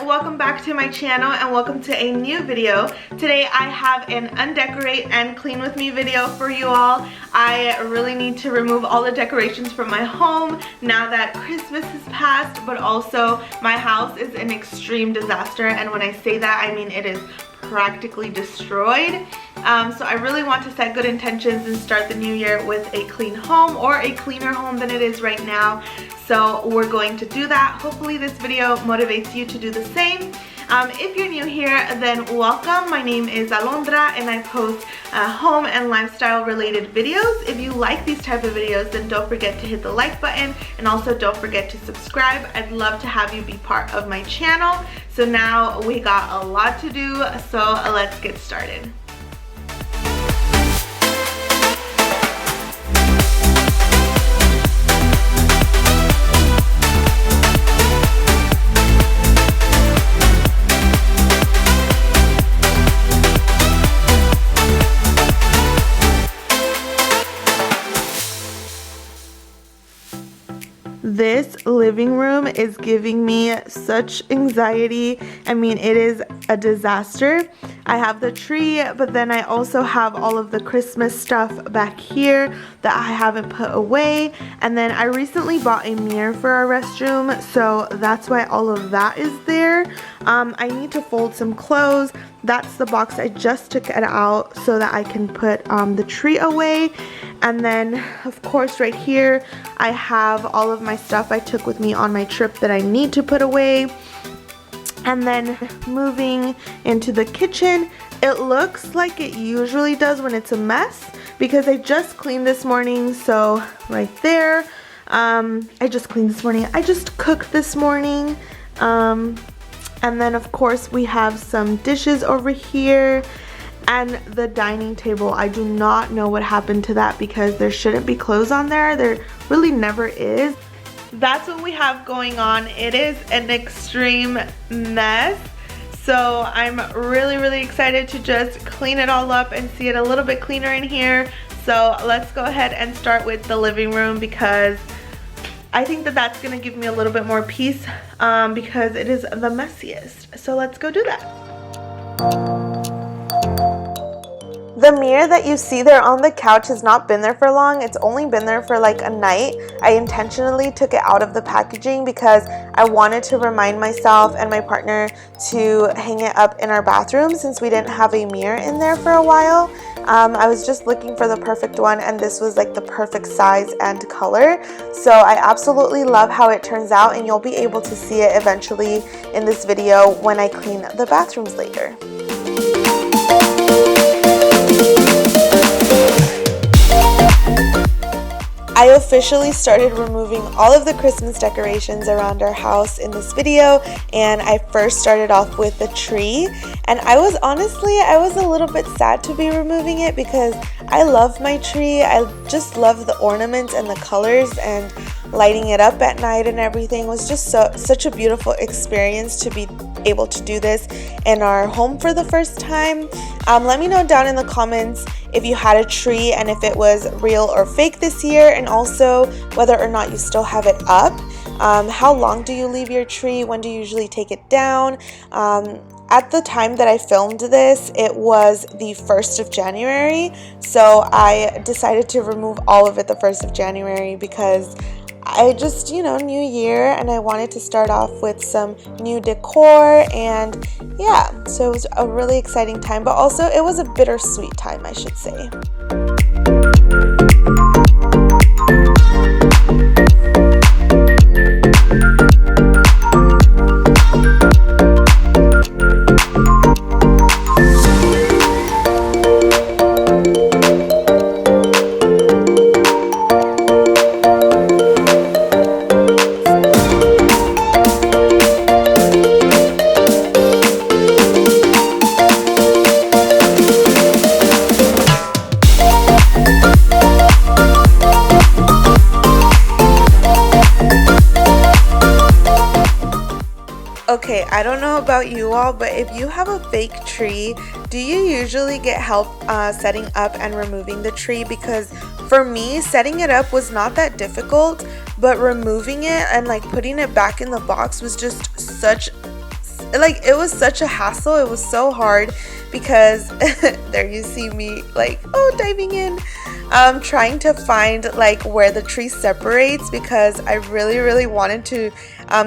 welcome back to my channel and welcome to a new video. Today I have an undecorate and clean with me video for you all. I really need to remove all the decorations from my home now that Christmas has passed, but also my house is an extreme disaster, and when I say that I mean it is practically destroyed. So I really want to set good intentions and start the new year with a clean home, or a cleaner home than it is right now. So we're going to do that. Hopefully this video motivates you to do the same. If you're new here, then welcome. My name is Alondra and I post home and lifestyle related videos. If you like these type of videos, then don't forget to hit the like button, and also don't forget to subscribe. I'd love to have you be part of my channel. So now we got a lot to do, so let's get started. This living room is giving me such anxiety. I mean, it is a disaster. I have the tree, but then I also have all of the Christmas stuff back here that I haven't put away. And then I recently bought a mirror for our restroom, so that's why all of that is there. I need to fold some clothes. That's the box I just took it out so that I can put the tree away. And then, of course, right here, I have all of my stuff I took with me on my trip that I need to put away. And then moving into the kitchen, it looks like it usually does when it's a mess because I just cleaned this morning. So right there, I just cleaned this morning. I just cooked this morning. And then, of course, we have some dishes over here. And the dining table, I do not know what happened to that because there shouldn't be clothes on there. There really never is. That's what we have going on. It is an extreme mess. So I'm really excited to just clean it all up and see it a little bit cleaner in here. So let's go ahead and start with the living room because I think that that's gonna give me a little bit more peace because it is the messiest. So let's go do that. The mirror that you see there on the couch has not been there for long. It's only been there for like a night. I intentionally took it out of the packaging because I wanted to remind myself and my partner to hang it up in our bathroom since we didn't have a mirror in there for a while. I was just looking for the perfect one, and this was like the perfect size and color. So I absolutely love how it turns out, and you'll be able to see it eventually in this video when I clean the bathrooms later. I officially started removing all of the Christmas decorations around our house in this video, and I first started off with the tree. And I was a little bit sad to be removing it because I love my tree. I just love the ornaments and the colors, and lighting it up at night and everything was just such a beautiful experience to be able to do this in our home for the first time. Let me know down in the comments if you had a tree and if it was real or fake this year, and also whether or not you still have it up. How long do you leave your tree? When do you usually take it down? At the time that I filmed this, it was the 1st of January, so I decided to remove all of it the 1st of January because I just, new year, and I wanted to start off with some new decor, and yeah, so it was a really exciting time, but also it was a bittersweet time, I should say. Okay, I don't know about you all, but if you have a fake tree, do you usually get help setting up and removing the tree? Because for me, setting it up was not that difficult, but removing it and like putting it back in the box was just such like, it was such a hassle. It was so hard because there you see me like, oh, diving in, trying to find like where the tree separates, because I really wanted to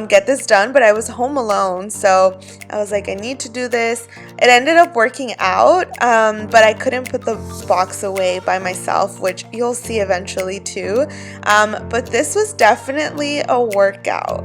get this done, but I was home alone, so I was like, I need to do this. It ended up working out, but I couldn't put the box away by myself, which you'll see eventually too. But this was definitely a workout.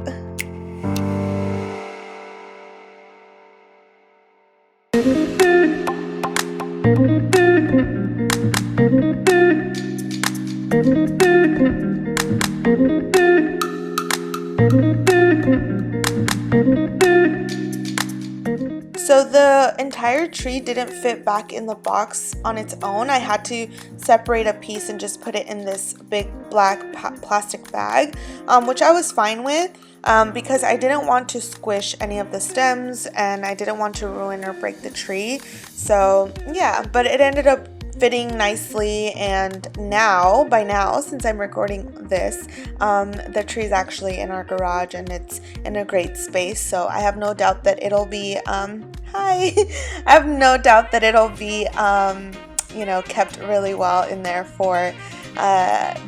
So the entire tree didn't fit back in the box on its own. I had to separate a piece and just put it in this big black plastic bag, which I was fine with, because I didn't want to squish any of the stems and I didn't want to ruin or break the tree. So yeah, but it ended up fitting nicely, and by now, since I'm recording this, the tree is actually in our garage and it's in a great space, so I have no doubt that it'll be I have no doubt that it'll be kept really well in there for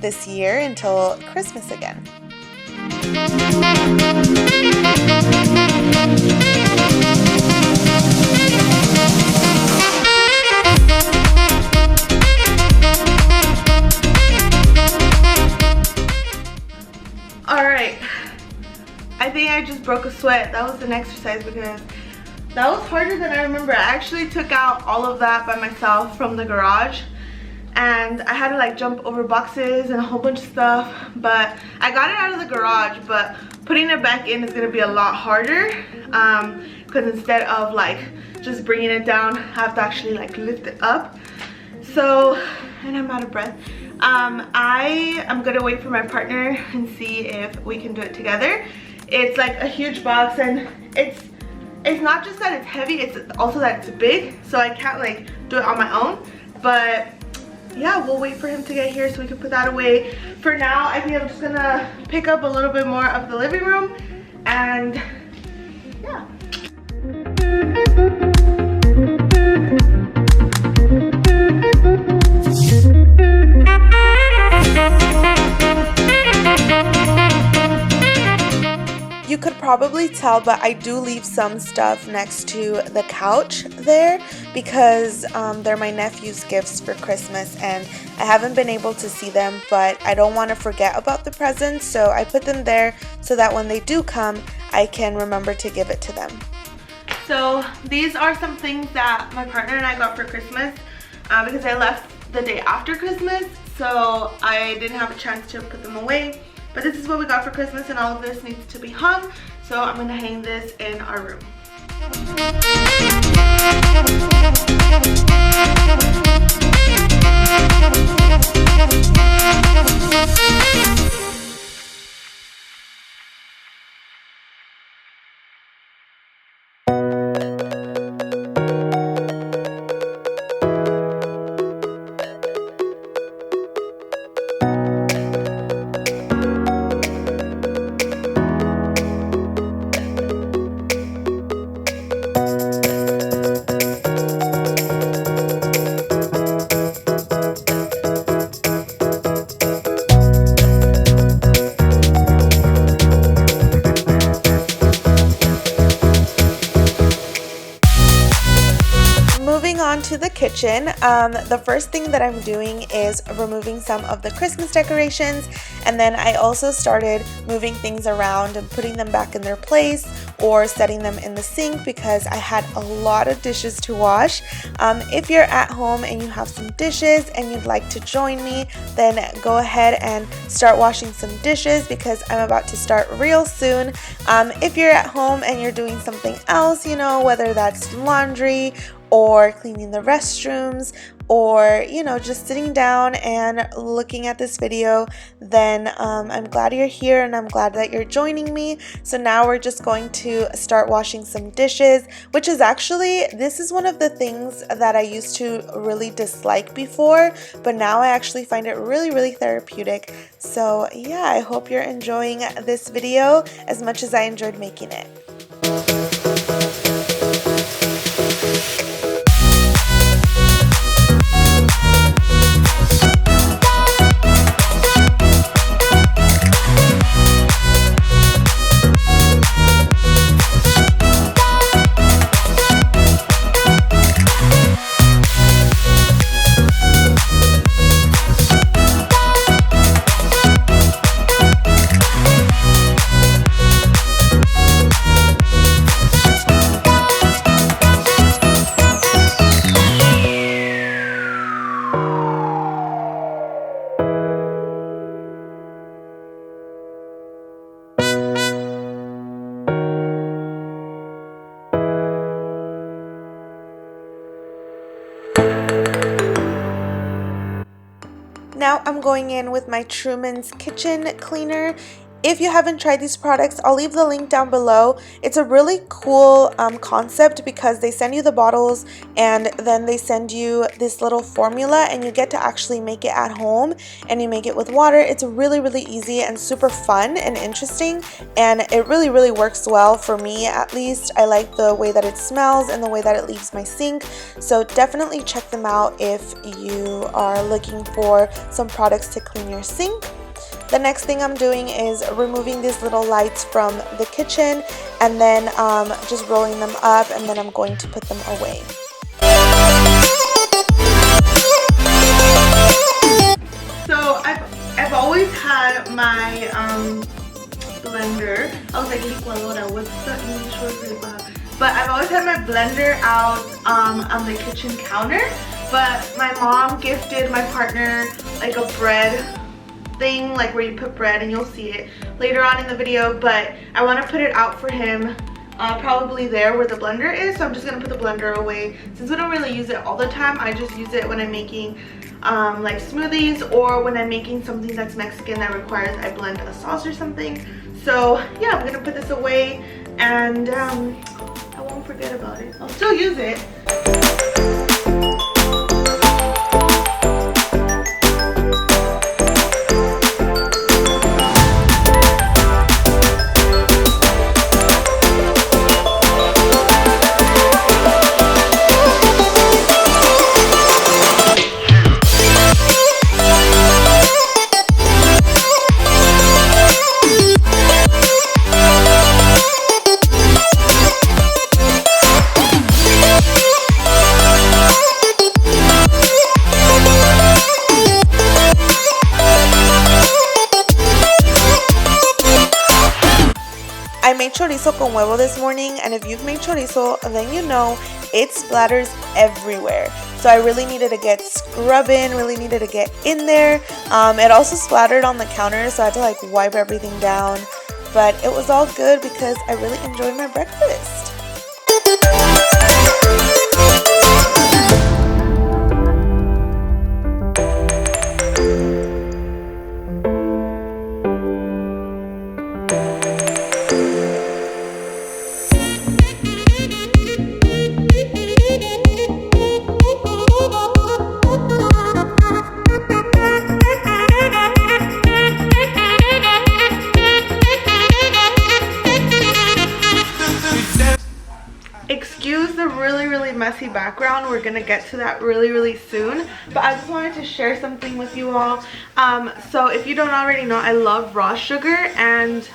this year until Christmas again. Alright, I think I just broke a sweat. That was an exercise because that was harder than I remember. I actually took out all of that by myself from the garage, and I had to like jump over boxes and a whole bunch of stuff, but I got it out of the garage. But putting it back in is going to be a lot harder, because instead of like just bringing it down, I have to actually like lift it up. So, and I'm out of breath. I am gonna wait for my partner and see if we can do it together. It's like a huge box, and it's not just that it's heavy, it's also that it's big, so I can't like do it on my own. But yeah, we'll wait for him to get here so we can put that away. For now, I think I'm just gonna pick up a little bit more of the living room, and yeah. You could probably tell, but I do leave some stuff next to the couch there because they're my nephew's gifts for Christmas, and I haven't been able to see them, but I don't want to forget about the presents, so I put them there so that when they do come, I can remember to give it to them. So these are some things that my partner and I got for Christmas, because I left the day after Christmas, so I didn't have a chance to put them away. But this is what we got for Christmas, and all of this needs to be hung, so I'm gonna hang this in our room. To the kitchen. The first thing that I'm doing is removing some of the Christmas decorations, and then I also started moving things around and putting them back in their place or setting them in the sink because I had a lot of dishes to wash. If you're at home and you have some dishes and you'd like to join me, then go ahead and start washing some dishes because I'm about to start real soon. If you're at home and you're doing something else, whether that's laundry or cleaning the restrooms, or just sitting down and looking at this video, then I'm glad you're here and I'm glad that you're joining me. So now we're just going to start washing some dishes, which is actually, this is one of the things that I used to really dislike before, but now I actually find it really therapeutic. So yeah, I hope you're enjoying this video as much as I enjoyed making it. Now I'm going in with my Truman's Kitchen Cleaner. If you haven't tried these products, I'll leave the link down below. It's a really cool concept because they send you the bottles and then they send you this little formula and you get to actually make it at home, and you make it with water. It's really, really easy and super fun and interesting, and it really, really works well for me at least. I like the way that it smells and the way that it leaves my sink, so definitely check them out if you are looking for some products to clean your sink. The next thing I'm doing is removing these little lights from the kitchen and then just rolling them up, and then I'm going to put them away. So I've always had my blender. I was like, licuadora, what's the English word for it? But I've always had my blender out on the kitchen counter. But my mom gifted my partner like a bread thing, like where you put bread, and you'll see it later on in the video, but I want to put it out for him probably there where the blender is. So I'm just gonna put the blender away since we don't really use it all the time. I just use it when I'm making like smoothies, or when I'm making something that's Mexican that requires I blend a sauce or something. So yeah, I'm gonna put this away, and I won't forget about it. I'll still use it. I made chorizo con huevo this morning, and if you've made chorizo, then you know it splatters everywhere. So I really needed to get scrubbing, really needed to get in there. It also splattered on the counter, so I had to like wipe everything down. But it was all good because I really enjoyed my breakfast. Excuse the really messy background. We're gonna get to that really soon, but I just wanted to share something with you all. So if you don't already know, I love raw sugar, and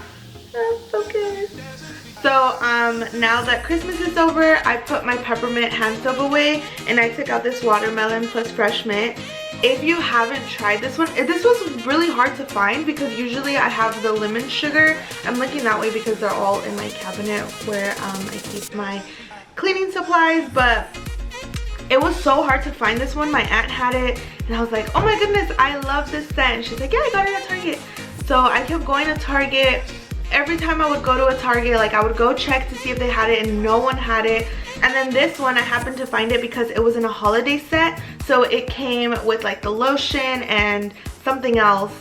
focus. So now that Christmas is over, I put my peppermint hand soap away, and I took out this watermelon plus fresh mint. If you haven't tried this one, this was really hard to find because usually I have the lemon sugar. I'm looking that way because they're all in my cabinet where I keep my cleaning supplies, but it was so hard to find this one. My aunt had it, and I was like, oh my goodness, I love this scent. She's like, yeah, I got it at Target. So I kept going to Target. Every time I would go to a Target, like I would go check to see if they had it, and no one had it. And then this one, I happened to find it because it was in a holiday set. So it came with like the lotion and something else.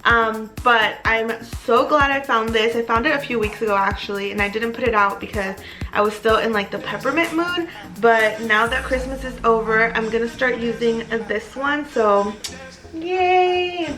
But I'm so glad I found this. I found it a few weeks ago actually, and I didn't put it out because I was still in like the peppermint mood. But now that Christmas is over, I'm gonna start using this one. So yay!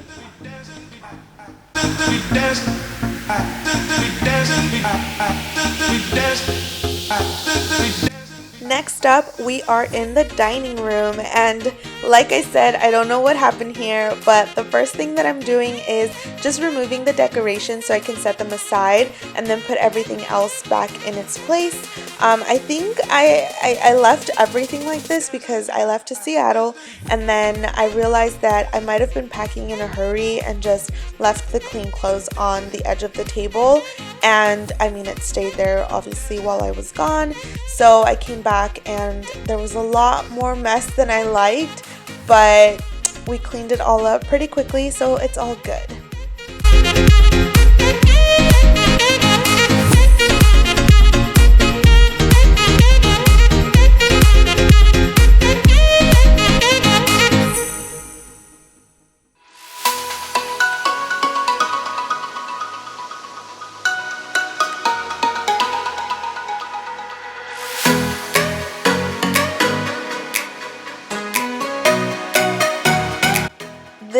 Next up, we are in the dining room, and like I said, I don't know what happened here, but the first thing that I'm doing is just removing the decorations so I can set them aside and then put everything else back in its place. I think I left everything like this because I left to Seattle, and then I realized that I might have been packing in a hurry and just left the clean clothes on the edge of the table, and I mean it stayed there obviously while I was gone. So I came back and there was a lot more mess than I liked, but we cleaned it all up pretty quickly, so it's all good.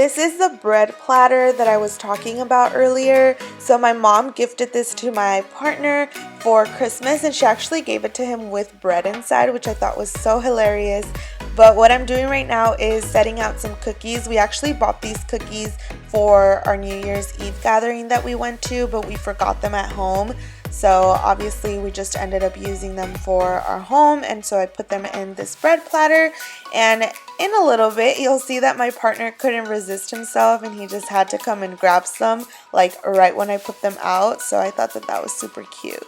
This is the bread platter that I was talking about earlier. So my mom gifted this to my partner for Christmas, and she actually gave it to him with bread inside, which I thought was so hilarious. But what I'm doing right now is setting out some cookies. We actually bought these cookies for our New Year's Eve gathering that we went to, but we forgot them at home. So obviously we just ended up using them for our home, and so I put them in this bread platter. And in a little bit you'll see that my partner couldn't resist himself and he just had to come and grab some like right when I put them out. So I thought that that was super cute.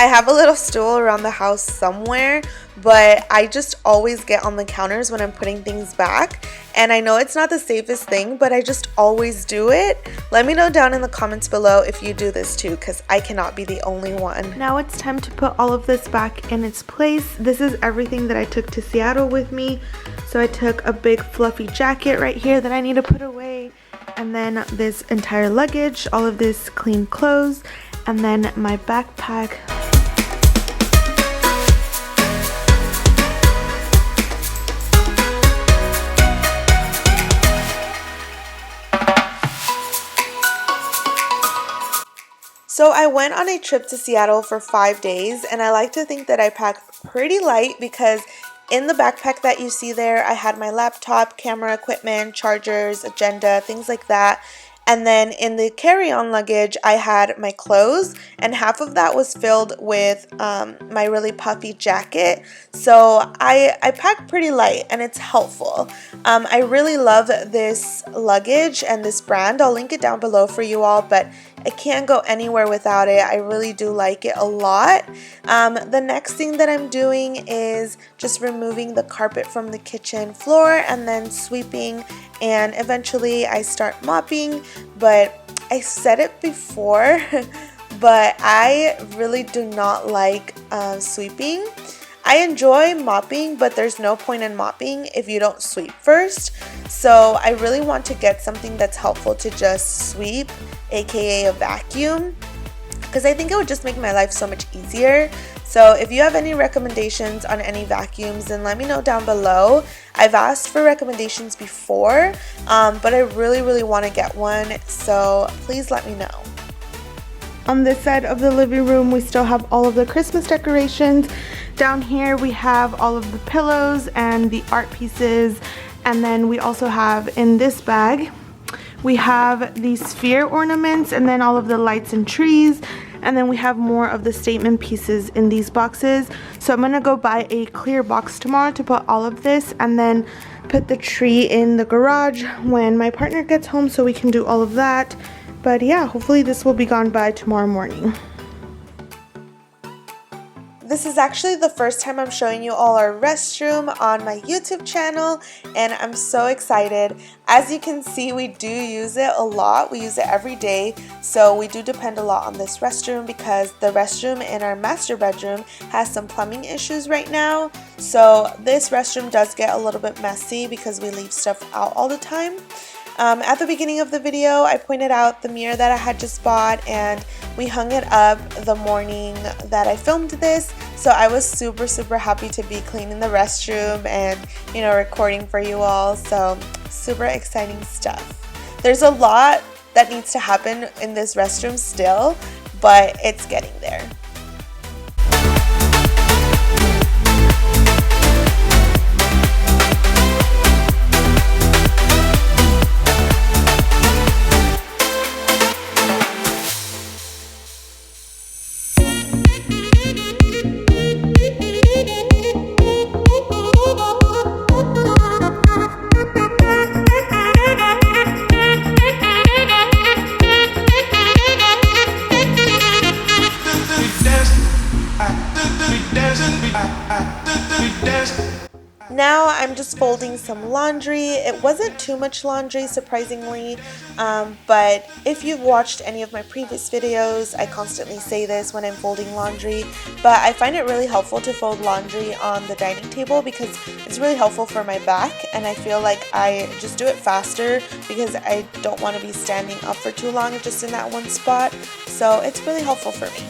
I have a little stool around the house somewhere, but I just always get on the counters when I'm putting things back. And I know it's not the safest thing, but I just always do it. Let me know down in the comments below if you do this too, because I cannot be the only one. Now it's time to put all of this back in its place. This is everything that I took to Seattle with me. So I took a big fluffy jacket right here that I need to put away. And then this entire luggage, all of this clean clothes, and then my backpack. So I went on a trip to Seattle for 5 days, and I like to think that I packed pretty light because in the backpack that you see there, I had my laptop, camera equipment, chargers, agenda, things like that. And then in the carry-on luggage, I had my clothes, and half of that was filled with my really puffy jacket. So I packed pretty light, and it's helpful. I really love this luggage and this brand. I'll link it down below for you all, but I can't go anywhere without it. I really do like it a lot. The next thing that I'm doing is just removing the carpet from the kitchen floor and then sweeping, and eventually I start mopping. But I said it before, but I really do not like sweeping. I enjoy mopping, but there's no point in mopping if you don't sweep first. So I really want to get something that's helpful to just sweep, aka a vacuum, because I think it would just make my life so much easier. So if you have any recommendations on any vacuums, then let me know down below. I've asked for recommendations before, but I really want to get one, so please let me know. On this side of the living room, we still have all of the Christmas decorations. Down here we have all of the pillows and the art pieces, and then we also have in this bag we have the sphere ornaments and then all of the lights and trees, and then we have more of the statement pieces in these boxes. So I'm gonna go buy a clear box tomorrow to put all of this, and then put the tree in the garage when my partner gets home so we can do all of that. But yeah, hopefully this will be gone by tomorrow morning. This is actually the first time I'm showing you all our restroom on my YouTube channel, and I'm so excited. As you can see, we do use it a lot. We use it every day, so we do depend a lot on this restroom because the restroom in our master bedroom has some plumbing issues right now. So this restroom does get a little bit messy because we leave stuff out all the time. At the beginning of the video, I pointed out the mirror that I had just bought, and we hung it up the morning that I filmed this. So I was super happy to be cleaning the restroom and, you know, recording for you all. So super exciting stuff. There's a lot that needs to happen in this restroom still, but it's getting there. Now I'm just folding some laundry. It wasn't too much laundry, surprisingly, but if you've watched any of my previous videos, I constantly say this when I'm folding laundry, but I find it really helpful to fold laundry on the dining table because it's is really helpful for my back, and I feel like I just do it faster because I don't want to be standing up for too long just in that one spot. So it's really helpful for me.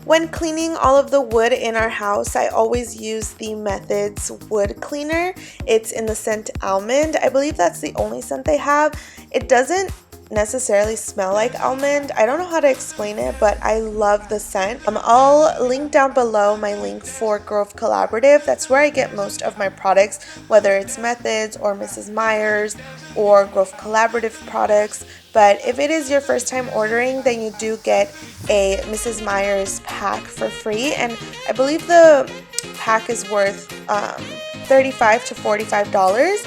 When cleaning all of the wood in our house, I always use the Methods wood cleaner. It's in the scent almond. I believe that's the only scent they have. It doesn't necessarily smell like almond. I don't know how to explain it, but I love the scent. I'll link down below my link for Grove Collaborative. That's where I get most of my products, whether it's Methods or Mrs. Meyer's or Grove Collaborative products. But if it is your first time ordering, then you do get a Mrs. Meyer's pack for free, and I believe the pack is worth $35 to $45.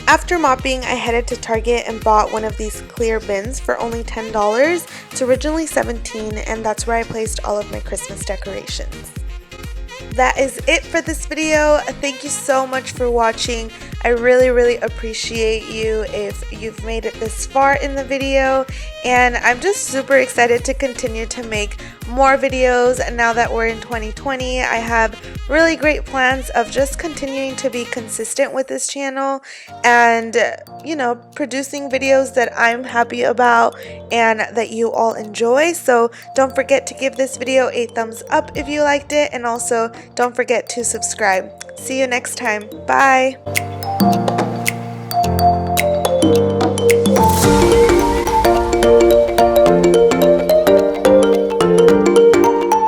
After mopping, I headed to Target and bought one of these clear bins for only $10. It's originally $17, and that's where I placed all of my Christmas decorations. That is it for this video. Thank you so much for watching. I really appreciate you if you've made it this far in the video, and I'm just super excited to continue to make more videos. And now that we're in 2020, I have really great plans of just continuing to be consistent with this channel and, you know, producing videos that I'm happy about and that you all enjoy. So don't forget to give this video a thumbs up if you liked it, and also don't forget to subscribe. See you next time. Bye!